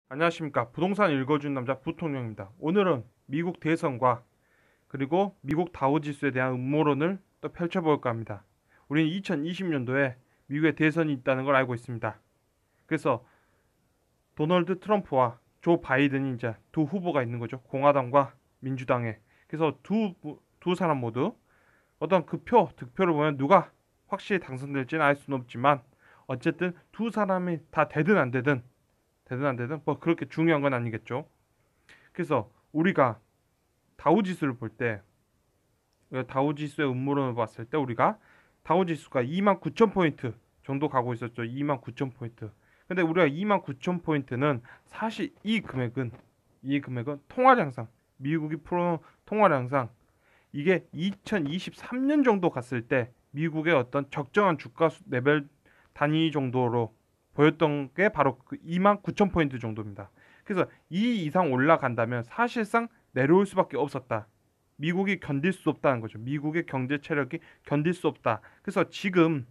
안녕하십니까. 부동산 읽어준 남자 부통령입니다. 오늘은 미국 대선과 그리고 미국 다우지수에 대한 음모론을 또 펼쳐볼까 합니다. 우리는 2020년도에 미국에 대선이 있다는 걸 알고 있습니다. 그래서 도널드 트럼프와 조 바이든이 이제 두 후보가 있는 거죠. 공화당과 민주당에. 그래서 두 사람 모두 어떤 득표를 보면 누가 확실히 당선될지는 알 수는 없지만 어쨌든 두 사람이 다 되든 안 되든 뭐 그렇게 중요한 건 아니겠죠. 그래서 우리가 다우지수를 볼 때, 다우지수의 음모론을 봤을 때 우리가 다우지수가 29,000포인트 정도 가고 있었죠. 29,000포인트. 근데 우리가 29,000포인트는 사실 이 금액은 통화량상, 미국이 풀어놓은 통화량상 이게 2023년 정도 갔을 때 미국의 어떤 적정한 주가 레벨 단위 정도로 보였던 게 바로 그 29,000포인트 정도입니다. 그래서 이 이상 올라간다면 사실상 내려올 수밖에 없었다. 미국이 견딜 수 없다는 거죠. 미국의 경제 체력이 견딜 수 없다. 그래서 지금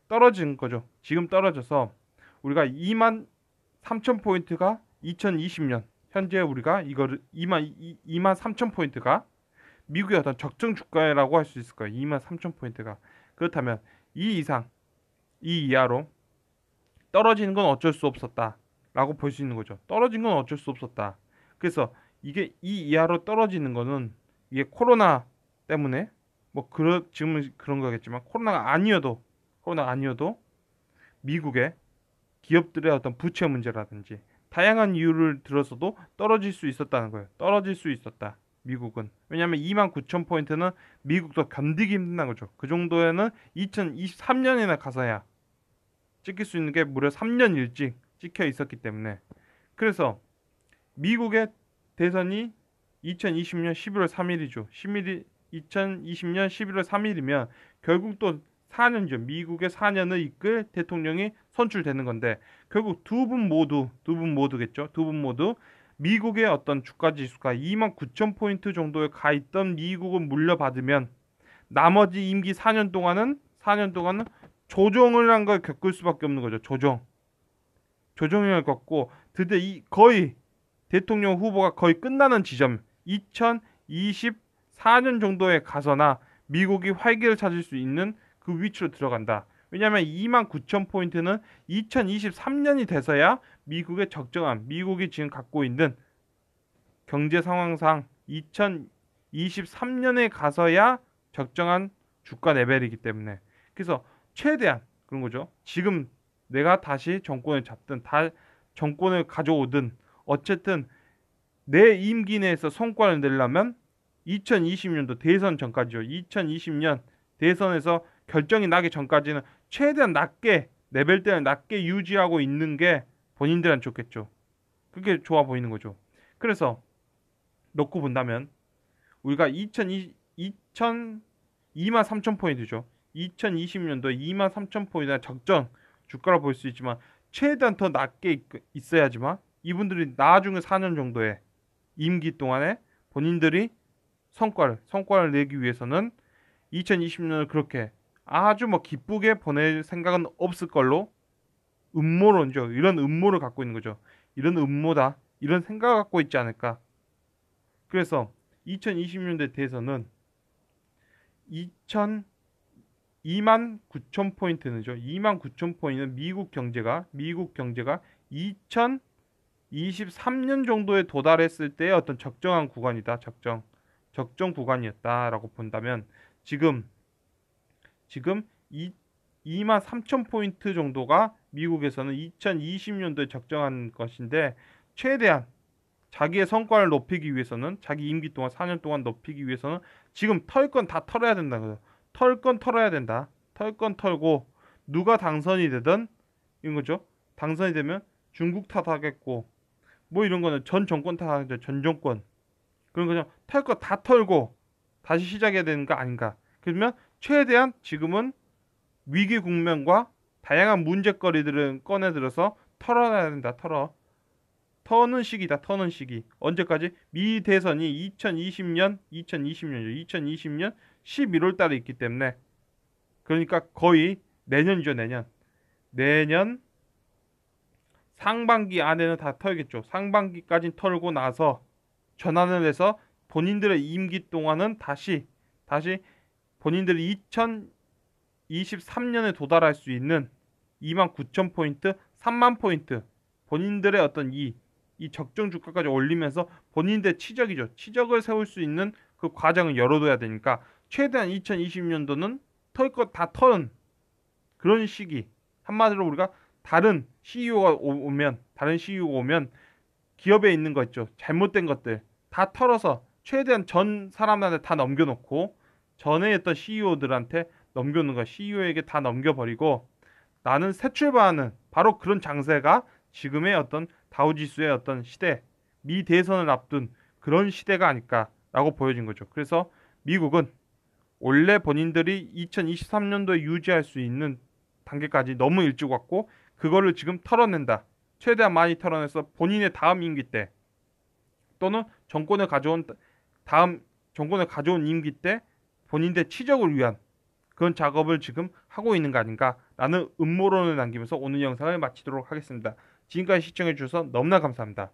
떨어진 거죠. 지금 떨어져서 우리가 2만 3천 포인트가 2020년 현재 우리가 이거를 2만 3천 포인트가 미국의 어떤 적정 주가라고 할 수 있을 거예요. 2만 3천 포인트가 그렇다면 이 이상 이 이하로 떨어지는 건 어쩔 수 없었다라고 볼 수 있는 거죠. 떨어진 건 어쩔 수 없었다. 그래서 이게 이 이하로 떨어지는 거는 이게 코로나 때문에 지금은 그런 거겠지만 코로나가 아니어도 미국의 기업들의 어떤 부채 문제라든지 다양한 이유를 들어서도 떨어질 수 있었다는 거예요. 떨어질 수 있었다. 미국은. 왜냐하면 29,000포인트는 미국도 견디기 힘든다는 거죠. 그 정도에는 2023년이나 가서야 찍힐 수 있는 게 무려 3년 일찍 찍혀 있었기 때문에. 그래서 미국의 대선이 2020년 11월 3일이죠. 2020년 11월 3일이면 결국 또 4년이죠. 미국의 4년을 이끌 대통령이 선출되는 건데 결국 두 분 모두겠죠. 두 분 모두 미국의 어떤 주가 지수가 29,000포인트 정도에 가 있던 미국을 물려받으면 나머지 임기 4년 동안은 조정을 한 걸 겪을 수밖에 없는 거죠. 조정을 겪고 드디어 거의 대통령 후보가 거의 끝나는 지점 2024년 정도에 가서나 미국이 활기를 찾을 수 있는 그 위치로 들어간다. 왜냐하면 29,000포인트는 2023년이 돼서야 미국의 적정한 미국이 지금 갖고 있는 경제 상황상 2023년에 가서야 적정한 주가 레벨이기 때문에 그래서 최대한 그런 거죠. 지금 내가 다시 정권을 잡든 정권을 가져오든 어쨌든 내 임기 내에서 성과를 내려면 2020년도 대선 전까지요. 2020년 대선에서 결정이 나기 전까지는 최대한 레벨대를 낮게 유지하고 있는 게 본인들한테 좋겠죠. 그게 좋아 보이는 거죠. 그래서 놓고 본다면 우리가 2만 3천 포인트죠. 2020년도에 2만 3천 포인트나 적정 주가를 볼 수 있지만 최대한 더 낮게 있어야지만 이분들이 나중에 4년 정도의 임기 동안에 본인들이 성과를 내기 위해서는 2020년을 그렇게 아주 기쁘게 보낼 생각은 없을 걸로 음모론죠. 이런 음모를 갖고 있는 거죠. 이런 음모다. 이런 생각을 갖고 있지 않을까. 그래서 2020년대 대해서는 2만 9천 포인트는죠. 2만 9천 포인트는 미국 경제가 2023년 정도에 도달했을 때의 어떤 적정한 구간이다. 적정 구간이었다라고 본다면 지금 2만 3천 포인트 정도가 미국에서는 2020년도에 적정한 것인데 최대한 자기의 성과를 높이기 위해서는 자기 임기 동안 4년 동안 높이기 위해서는 지금 털 건 다 털어야 된다는 거죠. 털 건 털어야 된다. 털 건 털고 누가 당선이 되든 이런 거죠. 당선이 되면 중국 탓하겠고 뭐 이런 거는 전 정권 탓하죠. 전 정권. 그런 거죠. 털 거 다 털고 다시 시작해야 되는 거 아닌가. 그러면 최대한 지금은 위기 국면과 다양한 문제거리들을 꺼내 들어서 털어놔야 된다. 터는 시기다. 터는 시기. 언제까지? 미 대선이 2020년 11월 달에 있기 때문에 그러니까 거의 내년이죠. 내년 상반기 안에는 다 털겠죠. 상반기까지 털고 나서 전환을 해서 본인들의 임기 동안은 다시 본인들이 2023년에 도달할 수 있는 29,000포인트, 30,000포인트 본인들의 어떤 이 적정 주가까지 올리면서 본인들의 치적이죠. 치적을 세울 수 있는 그 과정을 열어둬야 되니까 최대한 2020년도는 털 것 다 턴 그런 시기. 한마디로 우리가 다른 CEO가 오면 기업에 있는 거 있죠. 잘못된 것들 다 털어서 최대한 전 사람한테 다 넘겨놓고 전에 했던 CEO들한테 넘겨놓는 거야. CEO에게 다 넘겨버리고 나는 새 출발하는 바로 그런 장세가 지금의 어떤 다우지수의 어떤 시대, 미 대선을 앞둔 그런 시대가 아닐까라고 보여진 거죠. 그래서 미국은 원래 본인들이 2023년도에 유지할 수 있는 단계까지 너무 일찍 왔고 그거를 지금 털어낸다. 최대한 많이 털어내서 본인의 다음 임기 때 또는 정권을 가져온 임기 때 본인의 치적을 위한 그런 작업을 지금 하고 있는 거 아닌가라는 음모론을 남기면서 오늘 영상을 마치도록 하겠습니다. 지금까지 시청해 주셔서 너무나 감사합니다.